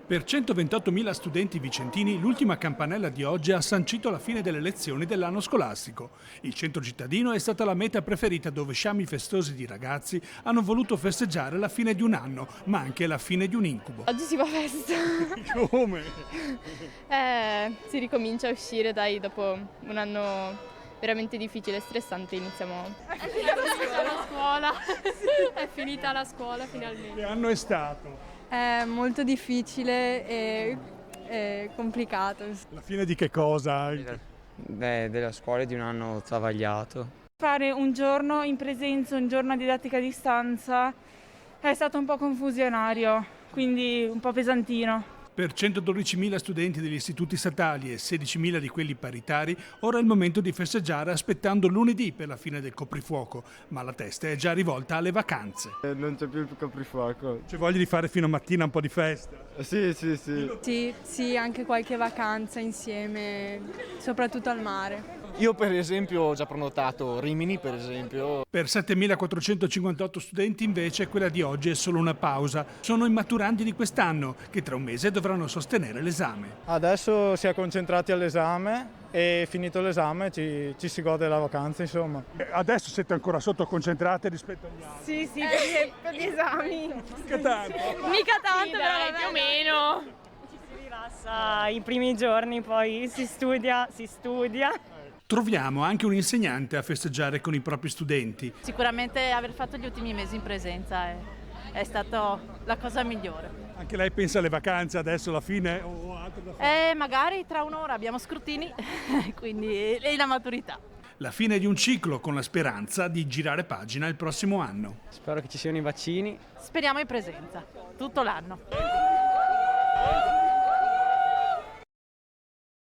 Per 128.000 studenti vicentini, l'ultima campanella di oggi ha sancito la fine delle lezioni dell'anno scolastico. Il centro cittadino è stata la meta preferita dove sciami festosi di ragazzi hanno voluto festeggiare la fine di un anno, ma anche la fine di un incubo. Oggi si fa festa. Come? Si ricomincia a uscire, dai, dopo un anno veramente difficile e stressante iniziamo. È finita la scuola. È finita la scuola finalmente. Che anno è stato? È molto difficile e complicato. La fine di che cosa? Della scuola di un anno travagliato. Fare un giorno in presenza, un giorno a didattica a distanza è stato un po' confusionario, quindi un po' pesantino. Per 112.000 studenti degli istituti statali e 16.000 di quelli paritari, ora è il momento di festeggiare aspettando lunedì per la fine del coprifuoco, ma la testa è già rivolta alle vacanze. Non c'è più il coprifuoco. C'è voglia di fare fino a mattina un po' di festa? Sì. Sì, anche qualche vacanza insieme, soprattutto al mare. Io per esempio ho già prenotato Rimini, per esempio. Per 7.458 studenti invece quella di oggi è solo una pausa. Sono i maturandi di quest'anno che tra un mese dovranno sostenere l'esame. Adesso si è concentrati all'esame e finito l'esame ci si gode la vacanza, insomma. Adesso siete ancora sottoconcentrati rispetto agli altri? Sì, per gli esami. Mica tanto. Mica tanto, Sì, dai, più o meno. Ci si rilassa i primi giorni, poi si studia. Troviamo anche un insegnante a festeggiare con i propri studenti. Sicuramente aver fatto gli ultimi mesi in presenza è stata la cosa migliore. Anche lei pensa alle vacanze adesso, alla fine o altro da fare? Magari tra un'ora abbiamo scrutini, quindi e la maturità. La fine di un ciclo con la speranza di girare pagina il prossimo anno. Spero che ci siano i vaccini. Speriamo in presenza, tutto l'anno.